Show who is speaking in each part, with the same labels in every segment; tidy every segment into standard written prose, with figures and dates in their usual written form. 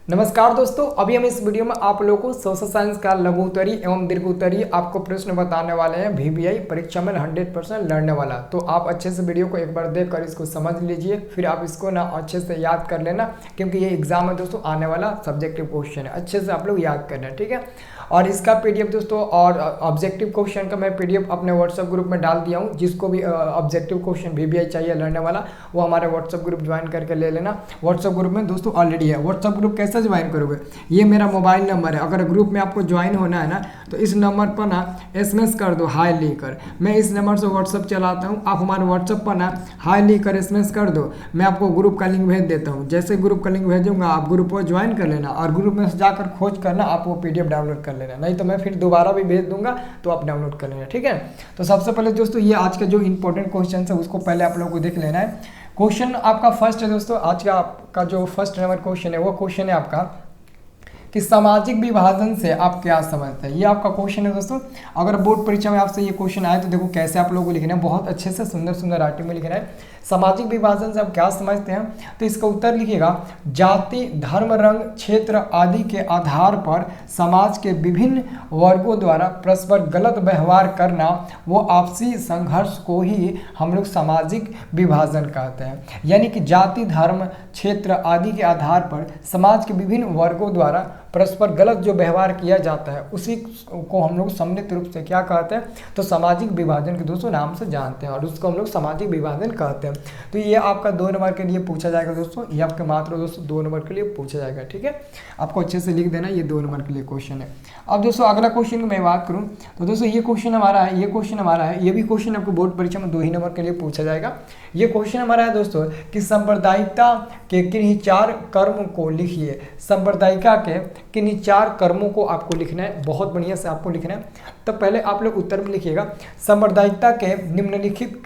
Speaker 1: नमस्कार दोस्तों, अभी हम इस वीडियो में आप लोगों को सोशल साइंस का लघु उत्तरीय एवं दीर्घ उत्तरीय आपको प्रश्न बताने वाले हैं। वीवीआई परीक्षा में 100% लड़ने वाला। तो आप अच्छे से वीडियो को एक बार देखकर इसको समझ लीजिए, फिर आप इसको ना अच्छे से याद कर लेना, क्योंकि ये एग्जाम में दोस्तों आने वाला सब्जेक्टिव क्वेश्चन है। अच्छे से आप लोग याद करना, ठीक है। और इसका पीडीएफ दोस्तों और ऑब्जेक्टिव क्वेश्चन का मैं पीडीएफ अपने व्हाट्सएप ग्रुप में डाल दिया हूँ। जिसको भी ऑब्जेक्टिव क्वेश्चन वीवीआई चाहिए लड़ने वाला, वो हमारे व्हाट्सएप ग्रुप ज्वाइन करके ले लेना। व्हाट्सएप ग्रुप में दोस्तों ऑलरेडी है। व्हाट्सएप ग्रुप कैसे ज्वाइन करोगे, ये मेरा मोबाइल नंबर है। अगर ग्रुप में आपको ज्वाइन होना है ना, तो इस नंबर पर ना एसएमएस कर दो हाई लिखकर। मैं इस नंबर से व्हाट्सएप चलाता हूँ, आप हमारे व्हाट्सएप पर ना हाई लिखकर एसएमएस कर दो, मैं आपको ग्रुप का लिंक भेज देता हूँ। जैसे ग्रुप का लिंक भेजूंगा, आप ग्रुप पर ज्वाइन कर लेना और ग्रुप में जाकर खोज करना, आप वो पीडीएफ डाउनलोड कर लेना। नहीं तो मैं फिर दोबारा भी भेज दूंगा, तो आप डाउनलोड कर लेना, ठीक है। तो सबसे पहले दोस्तों ये आज का जो इंपॉर्टेंट क्वेश्चन है उसको पहले आप लोगों को देख लेना है। क्वेश्चन आपका फर्स्ट है दोस्तों, आज का आपका जो फर्स्ट नंबर क्वेश्चन है वो क्वेश्चन है आपका कि सामाजिक विभाजन से आप क्या समझते हैं। ये आपका क्वेश्चन है दोस्तों। अगर बोर्ड परीक्षा में आपसे ये क्वेश्चन आए तो देखो कैसे आप लोगों को लिखना है, बहुत अच्छे से सुंदर सुंदर राइटिंग में लिखना है। सामाजिक विभाजन से आप क्या समझते हैं, तो इसका उत्तर लिखिएगा, जाति, धर्म, रंग, क्षेत्र आदि के आधार पर समाज के विभिन्न वर्गों द्वारा परस्पर गलत व्यवहार करना, वो आपसी संघर्ष को ही हम लोग सामाजिक विभाजन कहते हैं। यानी कि जाति, धर्म, क्षेत्र आदि के आधार पर समाज के विभिन्न वर्गों द्वारा परस्पर गलत जो व्यवहार किया जाता है उसी को हम लोग सम्मिलित रूप से क्या कहते हैं, तो सामाजिक विभाजन के दोस्तों नाम से जानते हैं, और उसको हम लोग सामाजिक विभाजन कहते हैं। तो ये आपका 2 नंबर के लिए पूछा जाएगा दोस्तों। ये आपके मात्र दोस्तों 2 नंबर के लिए पूछा जाएगा, ठीक है। आपको अच्छे से लिख देना, ये 2 नंबर के लिए क्वेश्चन है। अब दोस्तों अगला क्वेश्चन की मैं बात करूँ तो दोस्तों ये क्वेश्चन हमारा है, ये भी क्वेश्चन आपको बोर्ड परीक्षा में 2 ही नंबर के लिए पूछा जाएगा। ये क्वेश्चन हमारा है दोस्तों कि सांप्रदायिकता के किन्हीं 4 कर्म को लिखिए। सांप्रदायिकता के किन्हीं 4 कर्मों को आपको लिखना है, बहुत बढ़िया से आपको लिखना है। तो पहले आप लोग उत्तर में लिखिएगा, सांप्रदायिकता के निम्नलिखित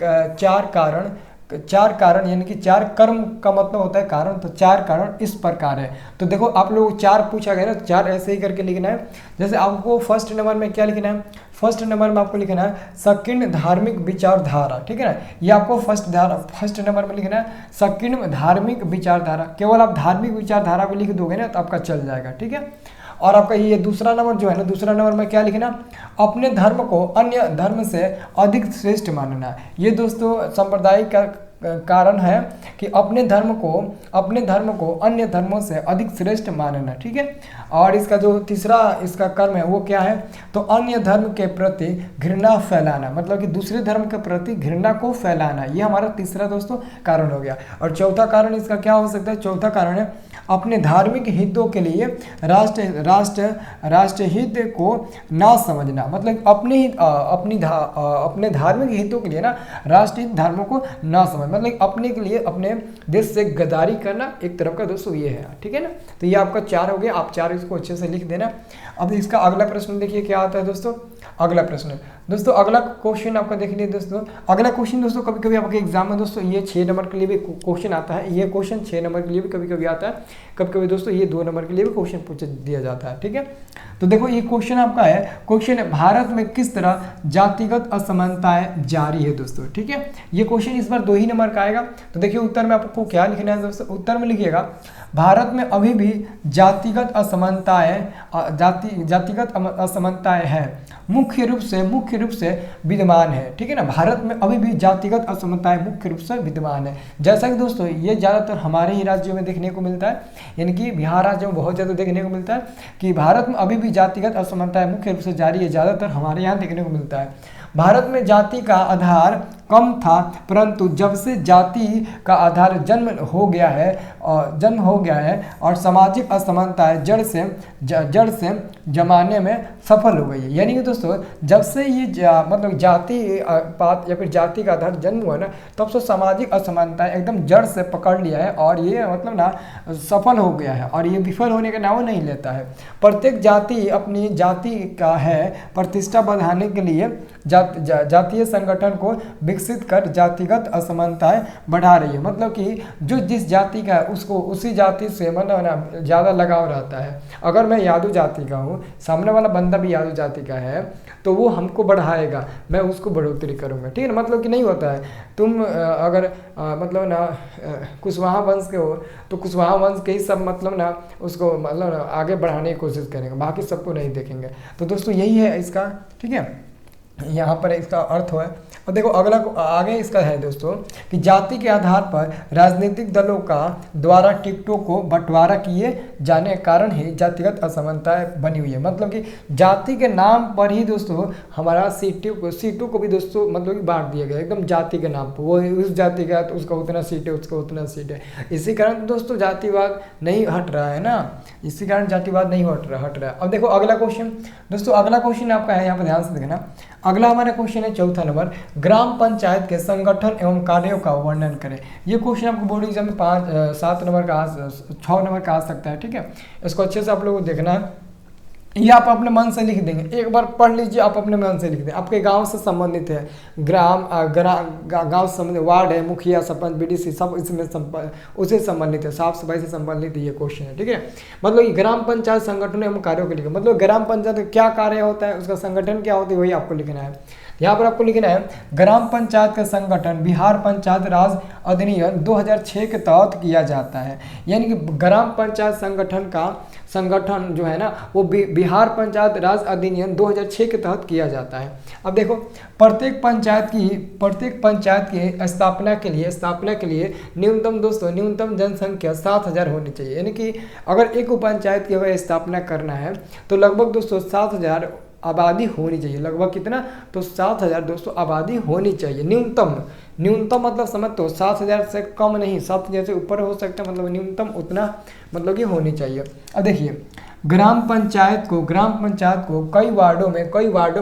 Speaker 1: 4 कारण यानी कि 4 कर्म का मतलब होता है कारण, तो 4 कारण इस प्रकार है। तो देखो आप लोग 4 पूछा गया ना, 4 ऐसे ही करके लिखना है। जैसे आपको फर्स्ट नंबर में क्या लिखना है, फर्स्ट नंबर में आपको लिखना है संकीर्ण धार्मिक विचारधारा, ठीक है ना। ये आपको फर्स्ट नंबर में लिखना है संकीर्ण धार्मिक विचारधारा। केवल आप धार्मिक विचारधारा भी लिख दोगे ना तो आपका चल जाएगा, ठीक है। और आपका ये दूसरा नंबर जो है ना, दूसरा नंबर में क्या लिखना, अपने धर्म को अन्य धर्म से अधिक श्रेष्ठ मानना। ये दोस्तों सांप्रदायिक का कारण है कि अपने धर्म को अन्य धर्मों से अधिक श्रेष्ठ मानना, ठीक है। और इसका जो तीसरा इसका कर्म है वो क्या है, तो अन्य धर्म के प्रति घृणा फैलाना, मतलब कि दूसरे धर्म के प्रति घृणा को फैलाना। ये हमारा तीसरा दोस्तों कारण हो गया। और चौथा कारण इसका क्या हो सकता है, चौथा कारण है अपने धार्मिक हितों के लिए राष्ट्र हित को ना समझना, मतलब अपने धार्मिक हितों के लिए ना राष्ट्रीय धर्मों को ना समझ, मतलब अपने के लिए अपने देश से गद्दारी करना एक तरफ का दोस्तों ये है, ठीक है ना। तो ये आपका 4 हो गया, आप 4 इसको अच्छे से लिख देना। अब इसका अगला प्रश्न देखिए क्या आता है दोस्तों। अगला प्रश्न दोस्तों, अगला क्वेश्चन आपका देख लीजिए दोस्तों। अगला क्वेश्चन दोस्तों कभी कभी आपके एग्जाम में दोस्तों ये 6 नंबर के लिए भी क्वेश्चन आता है। ये क्वेश्चन 6 नंबर के लिए भी कभी कभी आता है, कभी कभी दोस्तों ये 2 नंबर के लिए भी क्वेश्चन पूछ दिया जाता है, ठीक है। तो देखो ये क्वेश्चन आपका है, क्वेश्चन है भारत में किस तरह जातिगत असमानताएं जारी है दोस्तों, ठीक है। ये क्वेश्चन इस बार 2 ही नंबर का आएगा। तो देखिए उत्तर में आपको क्या लिखना है दोस्तों, उत्तर में लिखिएगा भारत में अभी भी जातिगत असमानताएं हैं, मुख्य रूप से विद्यमान है, ठीक है ना। भारत में अभी भी जातिगत असमानताएं मुख्य रूप से विद्यमान है। जैसा कि दोस्तों ये ज़्यादातर हमारे ही राज्यों में देखने को मिलता है, यानी कि बिहार राज्य में बहुत ज़्यादा देखने को मिलता है कि भारत में अभी भी जातिगत असमानताएं मुख्य रूप से जारी है, ज़्यादातर हमारे यहाँ देखने को मिलता है। भारत में जाति का आधार कम था, परंतु जब से जाति का आधार जन्म हो गया है और सामाजिक असमानताएं जड़ से जमाने में सफल हो गई है। यानी कि दोस्तों जब से ये मतलब जाति पात या फिर जाति का आधार जन्म हुआ ना, तब से सामाजिक असमानताएं एकदम जड़ से पकड़ लिया है और ये मतलब ना सफल हो गया है, और ये विफल होने का नाम नहीं लेता है। प्रत्येक जाति अपनी जाति का है प्रतिष्ठा बढ़ाने के लिए जातीय संगठन को विकसित कर जातिगत असमानताएं बढ़ा रही है। मतलब कि जो जिस जाति का है उसको उसी जाति से मतलब ना ज़्यादा लगाव रहता है। अगर मैं यादव जाति का हूँ, सामने वाला बंदा भी यादव जाति का है, तो वो हमको बढ़ाएगा, मैं उसको बढ़ोतरी करूँगा, ठीक है ना। मतलब कि नहीं होता है, तुम अगर मतलब ना कुशवाहा वंश के हो तो कुशवाहा वंश के ही सब मतलब ना उसको मतलब ना आगे बढ़ाने की कोशिश करेंगे, बाकी सबको नहीं देखेंगे। तो दोस्तों यही है इसका, ठीक है, यहाँ पर इसका अर्थ है। और देखो अगला आगे इसका है दोस्तों कि जाति के आधार पर राजनीतिक दलों का द्वारा टिकटों को बंटवारा किए जाने के कारण ही जातिगत असमानताएं बनी हुई है। मतलब कि जाति के नाम पर ही दोस्तों हमारा सीटों को भी दोस्तों मतलब कि बांट दिया गया एकदम जाति के नाम पर। वो उस जाति का तो उसका उतना सीट है, उसका उतना सीट है। इसी कारण दोस्तों जातिवाद नहीं हट रहा है ना, इसी कारण जातिवाद नहीं हट रहा है। अब देखो अगला क्वेश्चन दोस्तों, अगला क्वेश्चन आपका है, यहाँ पर ध्यान से देखना। अगला हमारा क्वेश्चन है चौथा नंबर, ग्राम पंचायत के संगठन एवं कार्यों का वर्णन करें। ये क्वेश्चन आपको बोर्ड एग्जाम में 7 नंबर का 6 नंबर का आ सकता है, ठीक है। इसको अच्छे से आप लोगों को देखना है। ये आप अपने मन से लिख देंगे, एक बार पढ़ लीजिए, आप अपने मन से लिख दें। आपके गांव से संबंधित है, गांव से संबंधित, वार्ड है, मुखिया, सरपंच, बीडीसी सब इसमें उसे संबंधित है, साफ सफाई से संबंधित ये क्वेश्चन है, ठीक है। मतलब ये ग्राम पंचायत संगठन एवं कार्यों के लिए, मतलब ग्राम पंचायत क्या कार्य होता है, उसका संगठन क्या होता है, वही आपको लिखना है। यहाँ पर आपको लिखना है ग्राम पंचायत का संगठन बिहार पंचायत राज अधिनियम 2006 के तहत किया जाता है। यानी कि ग्राम पंचायत संगठन जो है ना वो बिहार पंचायत राज अधिनियम 2006 के तहत किया जाता है। अब देखो प्रत्येक पंचायत की स्थापना के लिए न्यूनतम दोस्तों न्यूनतम जनसंख्या 7,000 होनी चाहिए। यानी कि अगर एक उपपंचायत की अगर स्थापना करना है तो लगभग दोस्तों 7,000 आबादी होनी चाहिए। लगभग कितना, तो 7,000 दोस्तों आबादी होनी चाहिए न्यूनतम मतलब समझ तो 7,000 से कम नहीं, 7,000 से ऊपर हो सकता है, मतलब न्यूनतम उतना मतलब कि होनी चाहिए। अब देखिए ग्राम पंचायत को कई वार्डों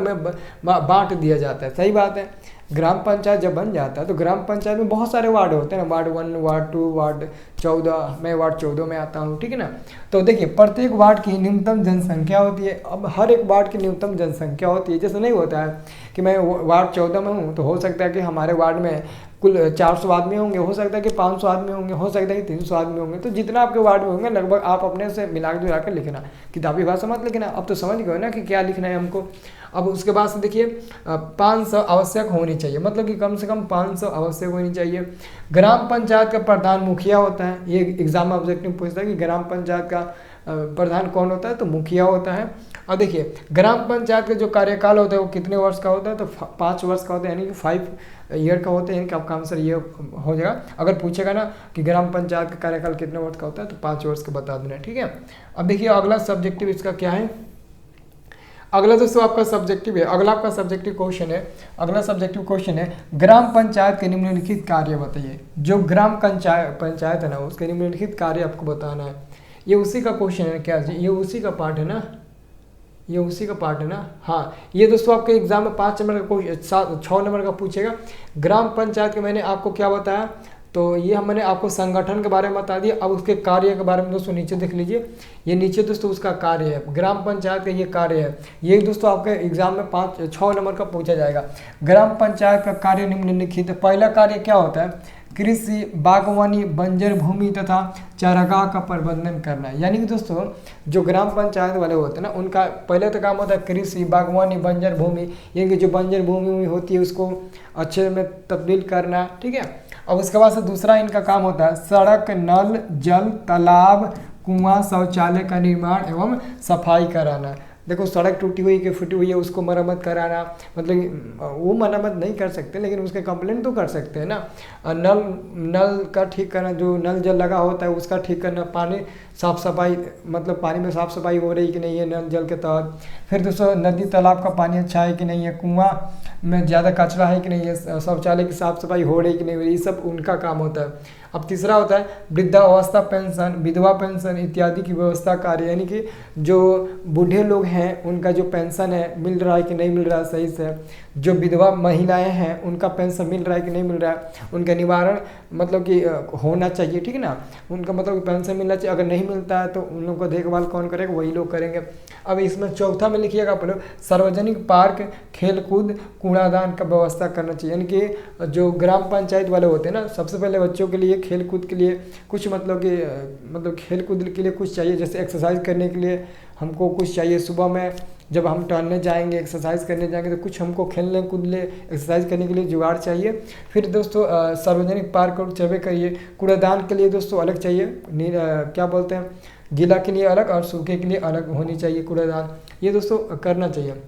Speaker 1: में बांट दिया जाता है। सही बात है, ग्राम पंचायत जब बन जाता है तो ग्राम पंचायत में बहुत सारे वार्ड होते हैं ना, वार्ड 1, वार्ड 2, वार्ड 14, मैं वार्ड 14 में आता हूँ, ठीक है ना। तो देखिए प्रत्येक वार्ड की न्यूनतम जनसंख्या होती है। अब हर एक वार्ड की न्यूनतम जनसंख्या होती है, जैसे नहीं होता है कि मैं वार्ड 14 में हूँ तो हो सकता है कि हमारे वार्ड में कुल 400 आदमी होंगे, हो सकता है कि 500 आदमी होंगे, हो सकता है कि 300 आदमी होंगे। तो जितना आपके वार्ड में होंगे लगभग आप अपने से मिला कर लिखना, किताबी भाषा मत लिखना। अब तो समझ गए ना कि क्या लिखना है हमको। अब उसके बाद से देखिए 500 आवश्यक होनी चाहिए, मतलब कि कम से कम 500 आवश्यक होनी चाहिए। ग्राम पंचायत का प्रधान मुखिया होता है। ये एग्जाम में ऑब्जेक्टिव पूछता है कि ग्राम पंचायत का प्रधान कौन होता है, तो मुखिया होता है। और देखिए ग्राम पंचायत का जो कार्यकाल होता है वो कितने वर्ष का होता है, तो 5 वर्ष का होता है, यानी कि 5 ईयर का होता है। यानी कि आपका आंसर ये हो जाएगा। अगर पूछेगा ना कि ग्राम पंचायत का कार्यकाल कितने वर्ष का होता है तो 5 वर्ष का बता देना, ठीक है। अब देखिए अगला सब्जेक्टिव इसका क्या है। अगला दोस्तों आपका सब्जेक्टिव है, अगला आपका सब्जेक्टिव क्वेश्चन है ग्राम पंचायत के निम्नलिखित कार्य बताइए। जो ग्राम पंचायत है ना उसके निम्नलिखित कार्य आपको बताना है। ये उसी का क्वेश्चन है क्या जी, ये उसी का पार्ट है ना, हाँ। ये दोस्तों आपके एग्जाम में 5 नंबर का 6 नंबर का पूछेगा। ग्राम पंचायत के मैंने आपको क्या बताया, तो ये मैंने आपको संगठन के बारे में बता दिया। अब उसके कार्य के बारे में दोस्तों नीचे देख लीजिए, ये नीचे दोस्तों उसका कार्य है, ग्राम पंचायत का ये कार्य है। ये दोस्तों आपके एग्जाम में 6 नंबर का पूछा जाएगा। ग्राम पंचायत का कार्य निम्नलिखित, पहला कार्य क्या होता है, कृषि, बागवानी, बंजर भूमि तथा चारागाह का प्रबंधन करना है। यानी कि दोस्तों जो ग्राम पंचायत वाले होते हैं ना उनका पहले तो काम होता है कृषि, बागवानी, बंजर भूमि, यानी कि जो बंजर भूमि होती है उसको अच्छे में तब्दील करना, ठीक है। अब उसके बाद से दूसरा इनका काम होता है सड़क, नल जल, तालाब, कुआं, शौचालय का निर्माण एवं सफाई कराना। देखो सड़क टूटी हुई कि फटी हुई है उसको मरम्मत कराना, मतलब वो मरम्मत नहीं कर सकते लेकिन उसके कंप्लेंट तो कर सकते हैं ना। नल का ठीक करना, जो नल जल लगा होता है उसका ठीक करना, पानी साफ सफाई, मतलब पानी में साफ सफाई हो रही कि नहीं है नल जल के तहत। फिर दोस्तों नदी तालाब का पानी अच्छा है कि नहीं है, कुआं में ज़्यादा कचरा है कि नहीं है, शौचालय की साफ सफाई हो रही कि नहीं हो रही, ये सब उनका काम होता है। अब तीसरा होता है वृद्धावस्था पेंशन, विधवा पेंशन इत्यादि की व्यवस्था कार्य, यानी कि जो बूढ़े लोग हैं उनका जो पेंशन है मिल रहा है कि नहीं मिल रहा है सही से, जो विधवा महिलाएं हैं उनका पेंशन मिल रहा है कि नहीं मिल रहा है, उनका निवारण मतलब कि होना चाहिए, ठीक है ना, उनका मतलब पेंशन मिलना चाहिए। अगर नहीं मिलता है तो उन लोगों को देखभाल कौन करेगा, वही लोग करेंगे। अब इसमें चौथा में लिखिएगा आप लोग सार्वजनिक पार्क, खेलकूद, कूड़ादान का व्यवस्था करना चाहिए, यानी कि जो ग्राम पंचायत वाले होते हैं ना, सबसे पहले बच्चों के लिए खेलकूद के लिए कुछ मतलब खेलकूद के लिए कुछ चाहिए, जैसे एक्सरसाइज करने के लिए हमको कुछ चाहिए। सुबह में जब हम टहलने जाएंगे, एक्सरसाइज करने जाएंगे तो कुछ हमको खेलने कूदने एक्सरसाइज करने के लिए जुगाड़ चाहिए। फिर दोस्तों सार्वजनिक पार्क और चर्बे करिए। कूड़ादान के लिए दोस्तों अलग चाहिए, क्या बोलते हैं, गीला के लिए अलग और सूखे के लिए अलग होनी चाहिए कूड़ादान, ये दोस्तों करना चाहिए।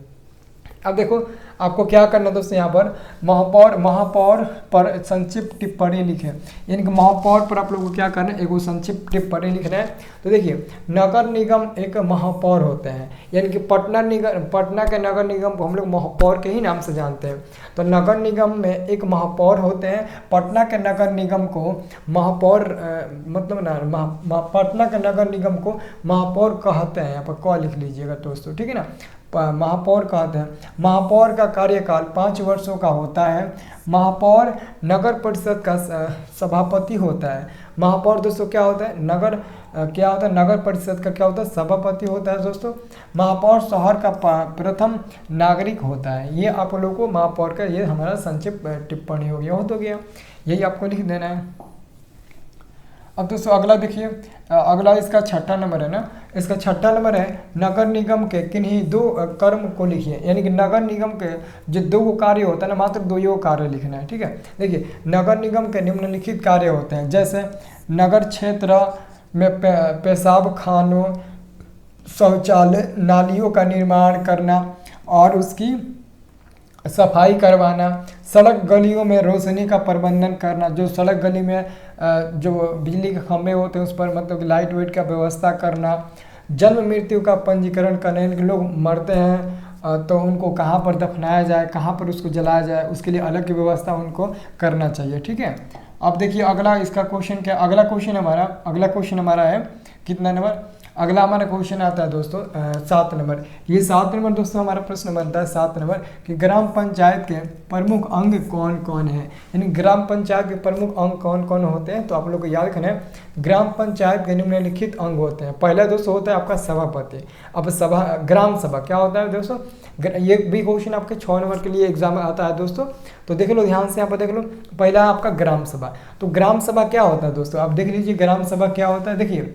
Speaker 1: अब देखो आपको क्या करना है दोस्तों, यहाँ पर महापौर पर संक्षिप्त टिप्पणी लिखें, यानी कि महापौर पर आप लोगों को क्या करना है, एक संक्षिप्त टिप्पणी लिखना है। तो देखिए नगर निगम एक महापौर होते हैं, यानी कि पटना के नगर निगम को हम लोग महापौर के ही नाम से जानते हैं। तो नगर निगम में एक महापौर होते हैं, पटना के नगर निगम को महापौर पटना के नगर निगम को महापौर कहते हैं, यहाँ पर क लिख लीजिएगा दोस्तों, ठीक है ना, महापौर कहते हैं। महापौर का कार्यकाल 5 वर्षों का होता है। महापौर नगर परिषद का सभापति होता है। महापौर दोस्तों क्या होता है, नगर परिषद का क्या होता है, सभापति होता है दोस्तों। महापौर शहर का प्रथम नागरिक होता है। ये आप लोगों को महापौर का ये हमारा संक्षिप्त टिप्पणी हो गया, यही आपको लिख देना है। अब दोस्तों अगला देखिए, अगला इसका छठा नंबर है ना, इसका छठा नंबर है नगर निगम के किन्हीं 2 कर्म को लिखिए, यानी कि नगर निगम के जो 2 कार्य होता है ना, मात्र 2 कार्य लिखना है, ठीक है। देखिए नगर निगम के निम्नलिखित कार्य होते हैं, जैसे नगर क्षेत्र में पेशाब खानों, शौचालय, नालियों का निर्माण करना और उसकी सफाई करवाना, सड़क गलियों में रोशनी का प्रबंधन करना, जो सड़क गली में जो बिजली के खंभे होते हैं उस पर मतलब लाइट वेट का व्यवस्था करना, जन्म मृत्यु का पंजीकरण करना, यानी कि लोग मरते हैं तो उनको कहाँ पर दफनाया जाए, कहाँ पर उसको जलाया जाए, उसके लिए अलग की व्यवस्था उनको करना चाहिए, ठीक है। अब देखिए अगला इसका क्वेश्चन क्या, अगला क्वेश्चन हमारा है कितना नंबर, अगला हमारा क्वेश्चन आता है दोस्तों 7 नंबर। ये 7 नंबर दोस्तों हमारा प्रश्न बनता है 7 नंबर कि ग्राम पंचायत के प्रमुख अंग कौन कौन है, यानी ग्राम पंचायत के प्रमुख अंग कौन कौन होते हैं। तो आप लोग को याद रखना है ग्राम पंचायत के निम्नलिखित अंग होते हैं। पहला दोस्तों होता है आपका सभापति। अब ग्राम सभा क्या होता है दोस्तों, ये भी क्वेश्चन आपके 6 नंबर के लिए एग्जाम में आता है दोस्तों, तो देख लो ध्यान से यहाँ पर देख लो। पहला आपका ग्राम सभा, तो ग्राम सभा क्या होता है दोस्तों, आप देख लीजिए ग्राम सभा क्या होता है। देखिए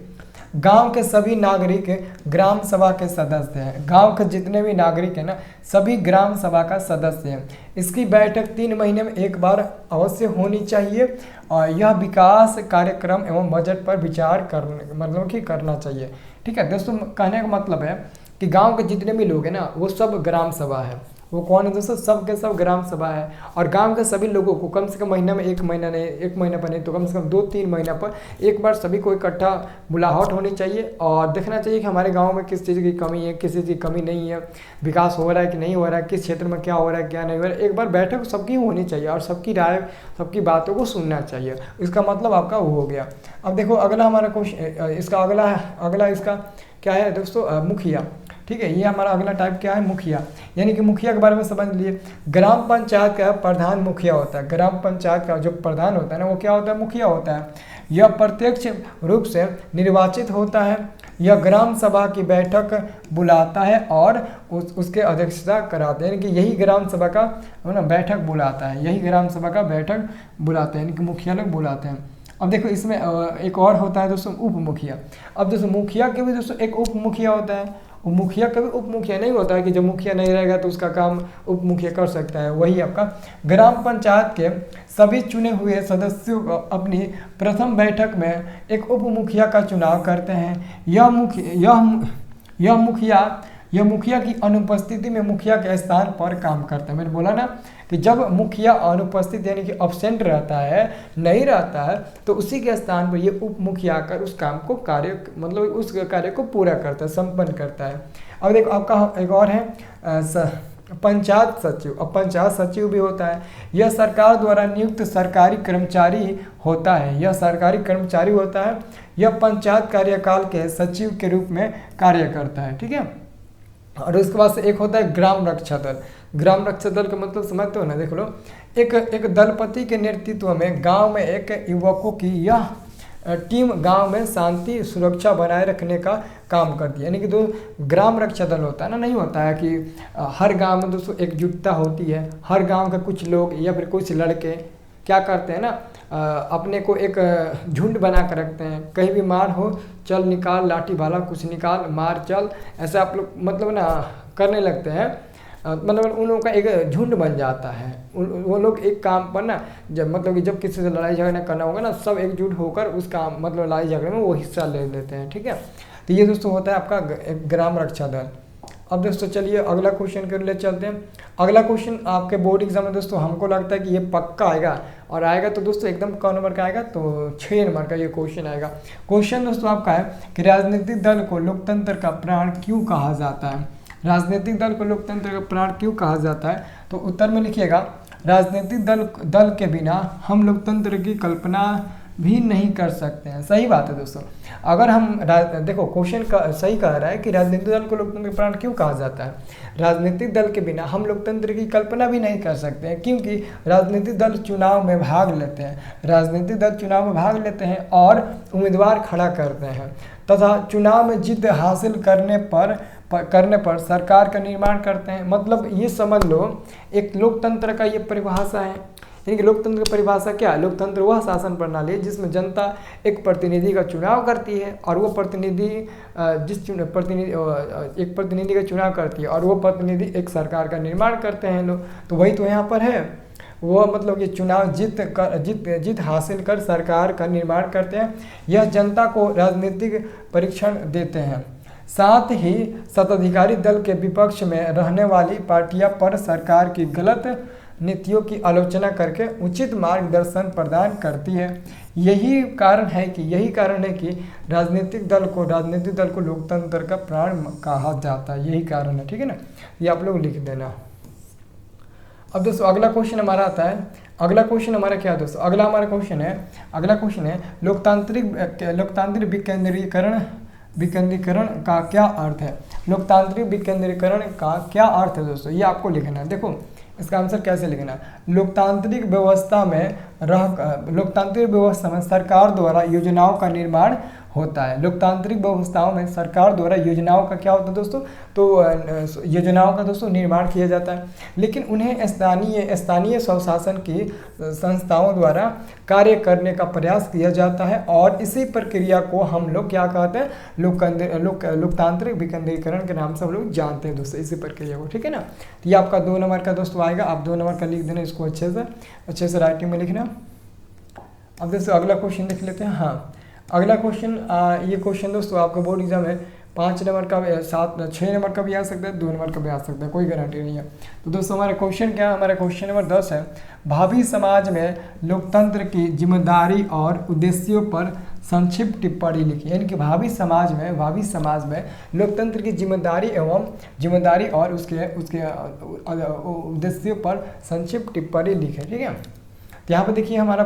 Speaker 1: गांव के सभी नागरिक ग्राम सभा के सदस्य हैं। गांव के जितने भी नागरिक हैं ना, सभी ग्राम सभा का सदस्य हैं। इसकी बैठक 3 महीने में एक बार अवश्य होनी चाहिए और यह विकास कार्यक्रम एवं बजट पर विचार करना चाहिए, ठीक है दोस्तों। कहने का मतलब है कि गांव के जितने भी लोग हैं ना, वो सब ग्राम सभा है। वो कौन है दोस्तों, सब के सब ग्राम सभा है। और गांव के सभी लोगों को कम से कम महीना में 1 महीना पर नहीं तो कम से कम 2-3 महीना पर एक बार सभी को इकट्ठा बुलाहट होनी चाहिए और देखना चाहिए कि हमारे गांव में किस चीज़ की कमी है, किस चीज़ की कमी नहीं है, विकास हो रहा है कि नहीं हो रहा है, किस क्षेत्र में क्या हो रहा है क्या नहीं हो रहा है। एक बार बैठक सबकी होनी चाहिए और सबकी राय, सबकी बातों को सुनना चाहिए। इसका मतलब आपका वो हो गया। अब देखो अगला हमारा क्वेश्चन, इसका अगला इसका क्या है दोस्तों, मुखिया, ठीक है। ये हमारा अगला टाइप क्या है, मुखिया, यानी कि मुखिया के बारे में समझ लिए। ग्राम पंचायत का प्रधान मुखिया होता है। ग्राम पंचायत का जो प्रधान होता है ना, वो क्या होता है, मुखिया होता है। यह प्रत्यक्ष रूप से निर्वाचित होता है। यह ग्राम सभा की बैठक बुलाता है और उसके अध्यक्षता कराते हैं, यानी कि यही ग्राम सभा का बैठक बुलाता है, यही ग्राम सभा का बैठक बुलाते हैं, यानी कि मुखिया लोग बुलाते हैं। अब देखो इसमें एक और होता है दोस्तों उप मुखिया। अब दोस्तों मुखिया के भी दोस्तों एक उप मुखिया होता है। मुखिया कभी उप मुखिया नहीं होता है कि जब मुखिया नहीं रहेगा तो उसका काम उप मुखिया कर सकता है। वही आपका ग्राम पंचायत के सभी चुने हुए सदस्यों को अपनी प्रथम बैठक में एक उप मुखिया का चुनाव करते हैं। यह मुखिया की अनुपस्थिति में मुखिया के स्थान पर काम करता है। मैंने बोला ना कि जब मुखिया अनुपस्थित यानी कि अब्सेंट रहता है, नहीं रहता है, तो उसी के स्थान पर ये उप मुखिया आकर उस काम को उस कार्य को पूरा करता है, संपन्न करता है। अब देखो आपका एक और है पंचायत सचिव। अब पंचायत सचिव भी होता है, यह सरकार द्वारा नियुक्त सरकारी कर्मचारी होता है, यह सरकारी कर्मचारी होता है, यह पंचायत कार्यकाल के सचिव के रूप में कार्य करता है, ठीक है। और उसके बाद से एक होता है ग्राम रक्षा दल। ग्राम रक्षा दल का मतलब समझते हो ना, देख लो, एक दलपति के नेतृत्व में गांव में एक युवकों की यह टीम गांव में शांति सुरक्षा बनाए रखने का काम करती है। यानी कि दो ग्राम रक्षा दल होता है ना, नहीं होता है कि हर गांव में दोस्तों एकजुटता होती है, हर गांव के कुछ लोग या फिर कुछ लड़के क्या करते हैं ना, अपने को एक झुंड बना कर रखते हैं, कहीं भी मार हो चल निकाल लाठी भाला कुछ निकाल मार चल, ऐसे आप लोग मतलब ना करने लगते हैं। मतलब उन लोगों का एक झुंड बन जाता है। वो लोग एक काम पर ना जब मतलब कि जब किसी से लड़ाई झगड़ा करना होगा ना, सब एकजुट होकर उस काम मतलब लड़ाई झगड़े में वो हिस्सा ले लेते हैं, ठीक है। तो ये दोस्तों होता है आपका ग्राम रक्षा दल। अब दोस्तों चलिए अगला क्वेश्चन के लिए चलते हैं। अगला क्वेश्चन आपके बोर्ड एग्जाम में दोस्तों हमको लगता है कि ये पक्का आएगा, और आएगा तो दोस्तों एकदम कौन नंबर का आएगा, तो 6 नंबर का ये क्वेश्चन आएगा। क्वेश्चन दोस्तों आपका है कि राजनीतिक दल को लोकतंत्र का प्राण क्यों कहा जाता है। राजनीतिक दल को लोकतंत्र का प्राण क्यों कहा जाता है, तो उत्तर में लिखिएगा राजनीतिक दल के बिना हम लोकतंत्र की कल्पना भी नहीं कर सकते हैं। सही बात है दोस्तों। अगर हम देखो क्वेश्चन का सही कह रहा है कि राजनीतिक दल को लोकतंत्र का प्राण क्यों कहा जाता है। राजनीतिक दल के बिना हम लोकतंत्र की कल्पना भी नहीं कर सकते हैं, क्योंकि राजनीतिक दल चुनाव में भाग लेते हैं, राजनीतिक दल चुनाव में भाग लेते हैं और उम्मीदवार खड़ा करते हैं तथा चुनाव में जीत हासिल करने पर सरकार का निर्माण करते हैं। मतलब ये समझ लो एक लोकतंत्र का ये परिभाषा है। यानी कि लोकतंत्र की परिभाषा क्या है, लोकतंत्र वह शासन प्रणाली है जिसमें जनता एक प्रतिनिधि का चुनाव करती है और वो प्रतिनिधि एक प्रतिनिधि का चुनाव करती है और वो प्रतिनिधि एक सरकार का निर्माण करते हैं लोग। तो वही तो यहाँ पर है, वो मतलब ये चुनाव जीत हासिल कर सरकार का निर्माण करते हैं। यह जनता को राजनीतिक परीक्षण देते हैं। साथ ही सत्ताधिकारी दल के विपक्ष में रहने वाली पार्टियां पर सरकार की गलत नीतियों की आलोचना करके उचित मार्गदर्शन प्रदान करती है। यही कारण है कि राजनीतिक दल को लोकतंत्र का प्राण कहा जाता है। यही कारण है, ठीक है ना, ये आप लोग लिख देना। अब दोस्तों अगला क्वेश्चन हमारा आता है। अगला क्वेश्चन हमारा क्या है दोस्तों, अगला क्वेश्चन है लोकतांत्रिक विकेंद्रीकरण का क्या अर्थ है। लोकतांत्रिक विकेंद्रीकरण का क्या अर्थ है दोस्तों, ये आपको लिखना है। देखो इसका आंसर कैसे लिखना है। लोकतांत्रिक व्यवस्था में सरकार द्वारा योजनाओं का निर्माण होता है। लोकतांत्रिक व्यवस्थाओं में सरकार द्वारा योजनाओं का क्या होता है दोस्तों, तो योजनाओं का दोस्तों निर्माण किया जाता है, लेकिन उन्हें स्थानीय स्वशासन की संस्थाओं द्वारा कार्य करने का प्रयास किया जाता है और इसी प्रक्रिया को हम लोग क्या कहते हैं, लोकतांत्रिक विकेंद्रीकरण के नाम से हम लोग जानते हैं दोस्तों इसी प्रक्रिया को, ठीक है ना। तो ये आपका 2 नंबर का दोस्तों आएगा, आप 2 नंबर का लिख देना इसको अच्छे से राइटिंग में लिखना। अब दोस्तों अगला क्वेश्चन देख लेते हैं। हाँ अगला क्वेश्चन, ये क्वेश्चन दोस्तों आपका बोर्ड एग्जाम है 5 नंबर का, 6 नंबर का भी आ सकता है, 2 नंबर का भी आ सकता है, कोई गारंटी नहीं है। तो दोस्तों हमारा क्वेश्चन क्या है, हमारा क्वेश्चन नंबर 10 है। भावी समाज में लोकतंत्र की जिम्मेदारी और उद्देश्यों पर संक्षिप्त टिप्पणी लिखी। यानी कि भावी समाज में लोकतंत्र की जिम्मेदारी और उसके उद्देश्यों पर संक्षिप्त टिप्पणी लिखे, ठीक है। तो यहाँ पे देखिए हमारा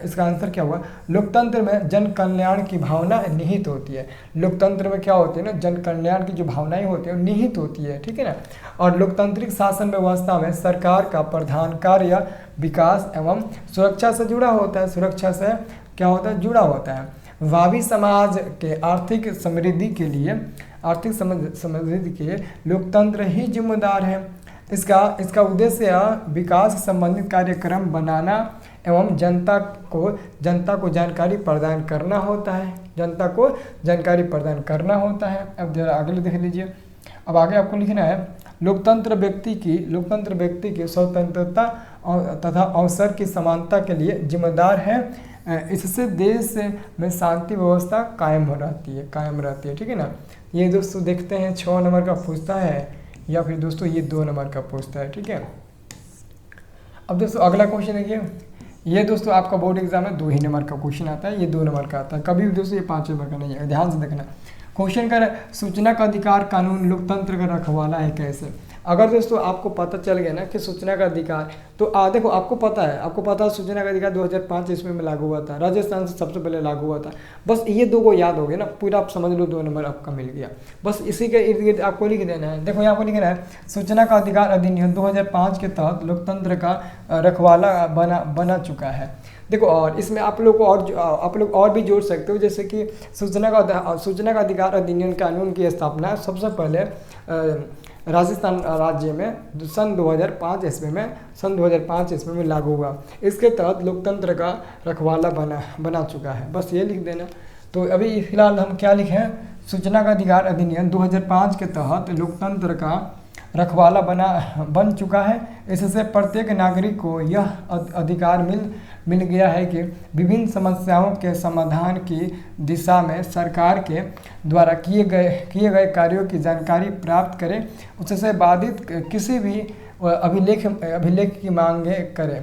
Speaker 1: इसका आंसर क्या हुआ, लोकतंत्र में जन कल्याण की भावना निहित होती है। लोकतंत्र में क्या होती है ना, जन कल्याण की जो भावनाएं होती है वो निहित होती है, ठीक है ना। और लोकतांत्रिक शासन व्यवस्था में सरकार का प्रधान कार्य विकास एवं सुरक्षा से जुड़ा होता है। सुरक्षा से क्या होता है, जुड़ा होता है। भावी समाज के आर्थिक समृद्धि के लिए लोकतंत्र ही जिम्मेदार है। इसका उद्देश्य विकास संबंधित कार्यक्रम बनाना एवं जनता को जानकारी प्रदान करना होता है। अब जरा आगे देख लीजिए। अब आगे आपको लिखना है लोकतंत्र व्यक्ति की स्वतंत्रता तथा अवसर की समानता के लिए जिम्मेदार है। इससे देश में शांति व्यवस्था कायम रहती है, ठीक है ना। ये दोस्तों देखते हैं 6 नंबर का पूछता है या फिर दोस्तों ये 2 नंबर का पूछता है, ठीक है। अब दोस्तों अगला क्वेश्चन देखिए, ये दोस्तों आपका बोर्ड एग्जाम में 2 ही नंबर का क्वेश्चन आता है, ये 2 नंबर का आता है, कभी भी दोस्तों ये 5 नंबर का नहीं है, ध्यान से देखना। क्वेश्चन का सूचना का अधिकार कानून लोकतंत्र का रखवाला है कैसे। अगर दोस्तों आपको पता चल गया ना कि सूचना का अधिकार, तो देखो आपको पता है सूचना का अधिकार 2005 ईस्वी में लागू हुआ था, राजस्थान से सबसे पहले लागू हुआ था। बस ये दो को याद हो गया ना, पूरा आप समझ लो 2 नंबर आपका मिल गया। बस इसी के इर्द गिर्द आपको लिख देना है। देखो यहाँ पर लिखना है सूचना का अधिकार अधिनियम 2005 के तहत लोकतंत्र का रखवाला बना चुका है। देखो और इसमें आप लोग और भी जोड़ सकते हो, जैसे कि सूचना का अधिकार अधिनियम कानून की स्थापना सबसे पहले राजस्थान राज्य में सन 2005 ईस्वी में लागू हुआ। इसके तहत लोकतंत्र का रखवाला बना चुका है। बस ये लिख देना। तो अभी फिलहाल हम क्या लिखें, सूचना का अधिकार अधिनियम 2005 के तहत लोकतंत्र का रखवाला बन चुका है। इससे प्रत्येक नागरिक को यह अधिकार मिल गया है कि विभिन्न समस्याओं के समाधान की दिशा में सरकार के द्वारा किए गए कार्यों की जानकारी प्राप्त करें, उससे बाधित किसी भी अभिलेख की मांगे करें।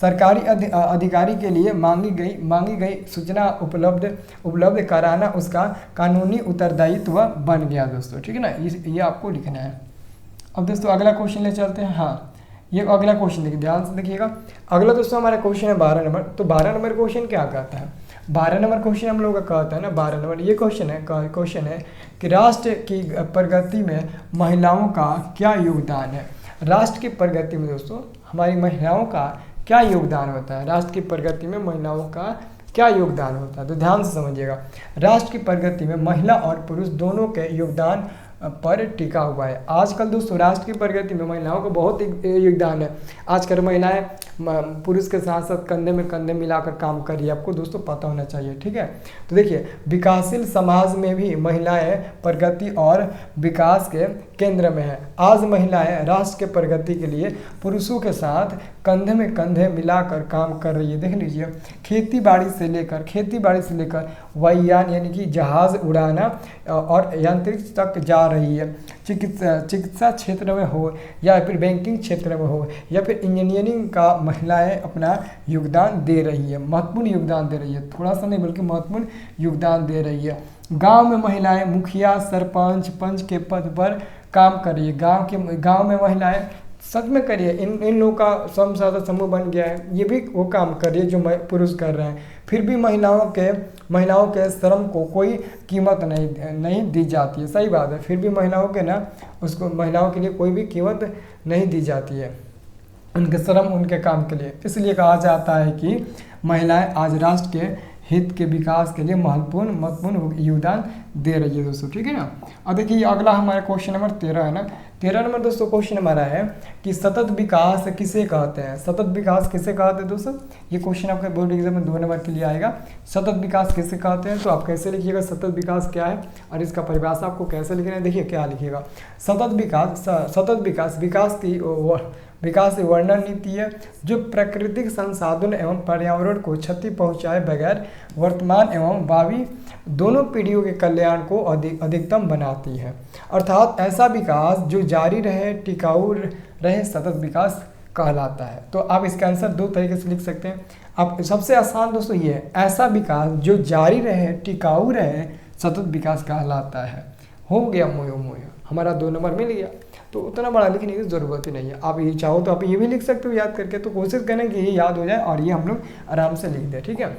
Speaker 1: सरकारी अधिकारी के लिए मांगी गई सूचना उपलब्ध कराना उसका कानूनी उत्तरदायित्व बन गया दोस्तों। ठीक है ना, ये आपको लिखना है। अब दोस्तों अगला क्वेश्चन ले चलते हैं। हाँ, ये अगला क्वेश्चन देखिए, ध्यान से देखिएगा। अगला दोस्तों हमारा क्वेश्चन है 12 नंबर। तो 12 नंबर क्वेश्चन क्या कहता है? 12 नंबर क्वेश्चन हम लोग का कहता है ना, 12 नंबर ये क्वेश्चन है कि राष्ट्र की प्रगति में महिलाओं का क्या योगदान है। राष्ट्र की प्रगति में दोस्तों हमारी महिलाओं का क्या योगदान होता है? राष्ट्र की प्रगति में महिलाओं का क्या योगदान होता है? तो ध्यान से समझिएगा। राष्ट्र की प्रगति में महिला और पुरुष दोनों के योगदान पर टिका हुआ है। आजकल दोस्तों राष्ट्र की प्रगति में महिलाओं का बहुत योगदान है। आजकल महिलाएं पुरुष के साथ साथ कंधे में कंधे मिलाकर काम कर रही है, आपको दोस्तों पता होना चाहिए। ठीक है, तो देखिए विकासशील समाज में भी महिलाएं प्रगति और विकास के केंद्र में है। आज महिलाएं राष्ट्र के प्रगति के लिए पुरुषों के साथ कंधे में कंधे मिलाकर काम कर रही है। देख लीजिए, खेती बाड़ी से लेकर वायुयान यानी कि जहाज उड़ाना और यांत्रिक तक जा रही है। चिकित्सा क्षेत्र में हो या फिर बैंकिंग क्षेत्र में हो या फिर इंजीनियरिंग का महिलाएं अपना योगदान दे रही है, महत्वपूर्ण योगदान दे रही है। थोड़ा सा नहीं बल्कि महत्वपूर्ण योगदान दे रही है। गांव में महिलाएं मुखिया, सरपंच, पंच के पद पर काम कर रही है। गांव में महिलाएं सच में करिए, इन लोगों का स्वयं सहायता समूह बन गया है, ये भी वो काम कर रही है जो पुरुष कर रहे हैं। फिर भी महिलाओं के श्रम को कोई कीमत नहीं दी जाती है। सही बात है, फिर भी महिलाओं के लिए कोई भी कीमत नहीं दी जाती है, उनके श्रम उनके काम के लिए। इसलिए कहा जाता है कि महिलाएं आज राष्ट्र के हित के विकास के लिए महत्वपूर्ण योगदान दे रही है दोस्तों। ठीक है ना। अब देखिए अगला हमारा क्वेश्चन नंबर 13 है ना। 13 नंबर दोस्तों क्वेश्चन हमारा है कि सतत विकास किसे कहते हैं। सतत विकास किसे कहते हैं दोस्तों, ये क्वेश्चन आपके बोर्ड एग्जाम में 2 नंबर के लिए आएगा। सतत विकास किसे कहते हैं, तो आप कैसे लिखिएगा सतत विकास क्या है और इसका परिभाषा आपको कैसे लिखना है। देखिए क्या लिखिएगा, सतत विकास वर्णन नीति है जो प्राकृतिक संसाधन एवं पर्यावरण को क्षति पहुंचाए बगैर वर्तमान एवं भावी दोनों पीढ़ियों के कल्याण को अधिकतम बनाती है। अर्थात ऐसा विकास जो जारी रहे, टिकाऊ रहे, सतत विकास कहलाता है। तो आप इसका आंसर 2 तरीके से लिख सकते हैं। आप सबसे आसान दोस्तों ये है, ऐसा विकास जो जारी रहे, टिकाऊ रहे, सतत विकास कहलाता है। हो गया मोयो हमारा 2 नंबर मिल गया। तो उतना बड़ा लिखने की ज़रूरत ही नहीं है। आप ये चाहो तो आप ये भी लिख सकते हो याद करके, तो कोशिश करें कि ये याद हो जाए और ये हम लोग आराम से लिख दें। ठीक है।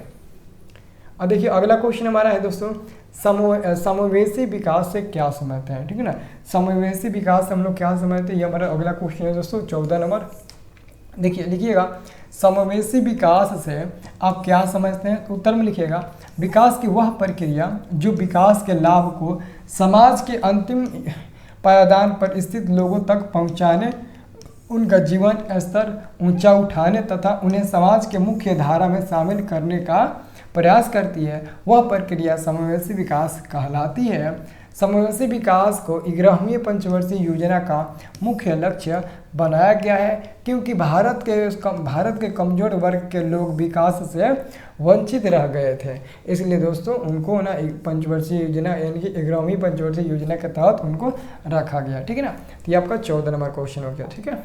Speaker 1: अब देखिए अगला क्वेश्चन हमारा है दोस्तों, समावेशी विकास से क्या समझते हैं। ठीक है ना, समावेशी विकास से हम लोग क्या समझते हैं, ये हमारा अगला क्वेश्चन है दोस्तों 14 नंबर। देखिए लिखिएगा, समावेशी विकास से आप क्या समझते हैं। उत्तर में लिखिएगा, विकास की वह प्रक्रिया जो विकास के लाभ को समाज के अंतिम पायदान पर स्थित लोगों तक पहुंचाने, उनका जीवन स्तर ऊंचा उठाने तथा उन्हें समाज के मुख्य धारा में शामिल करने का प्रयास करती है, वह प्रक्रिया समावेशी विकास कहलाती है। समावेशी विकास को 11वीं पंचवर्षीय योजना का मुख्य लक्ष्य बनाया गया है, क्योंकि भारत के कमजोर वर्ग के लोग विकास से वंचित रह गए थे। इसलिए दोस्तों उनको ना एक पंचवर्षीय योजना यानी कि 11वीं पंचवर्षीय योजना के तहत उनको रखा गया। ठीक है ना, तो ये आपका 14 नंबर क्वेश्चन हो गया। ठीक है।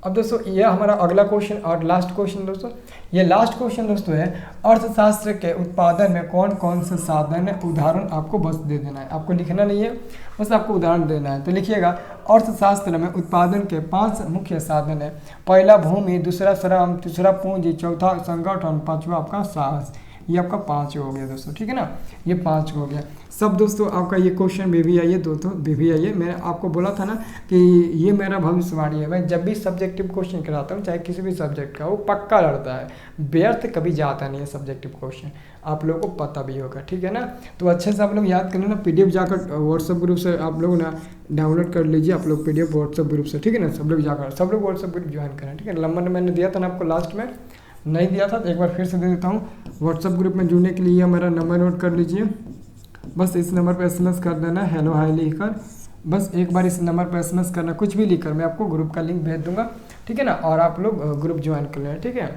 Speaker 1: अब दोस्तों ये हमारा अगला क्वेश्चन और लास्ट क्वेश्चन दोस्तों, ये लास्ट क्वेश्चन दोस्तों है अर्थशास्त्र के उत्पादन में कौन कौन से साधन है, उदाहरण आपको बस दे देना है, आपको लिखना नहीं है, बस आपको उदाहरण देना है। तो लिखिएगा अर्थशास्त्र में उत्पादन के 5 मुख्य साधन है। पहला भूमि, दूसरा श्रम, तीसरा पूंजी, चौथा संगठन, पांचवा आपका साहस। ये आपका 5 हो गया दोस्तों, ठीक है ना, ये 5 हो गया सब दोस्तों। आपका ये क्वेश्चन भी आई है दोस्तों, भी आई है। मैंने आपको बोला था ना कि ये मेरा भविष्यवाणी है, मैं जब भी सब्जेक्टिव क्वेश्चन कराता हूँ चाहे किसी भी सब्जेक्ट का, वो पक्का लड़ता है, व्यर्थ कभी जाता नहीं है सब्जेक्टिव क्वेश्चन, आप लोगों को पता भी होगा, ठीक है ना। तो अच्छे से आप लोग याद कर लेना, PDF जाकर व्हाट्सअप ग्रुप से आप लोग ना डाउनलोड कर लीजिए, आप लोग PDF व्हाट्सअप ग्रुप से, ठीक है ना। सब लोग जाकर सब लोग व्हाट्सअप ग्रुप ज्वाइन करें, ठीक है। नंबर मैंने दिया था ना आपको, लास्ट में नहीं दिया था तो एक बार फिर से दे देता हूँ। व्हाट्सअप ग्रुप में जुड़ने के लिए मेरा नंबर नोट कर लीजिए, बस इस नंबर पर SMS कर देना हेलो हाय लिखकर, बस एक बार इस नंबर पर SMS करना, कुछ भी लिखकर मैं आपको ग्रुप का लिंक भेज दूंगा, ठीक है ना। और आप लोग ग्रुप ज्वाइन कर लेना, ठीक है।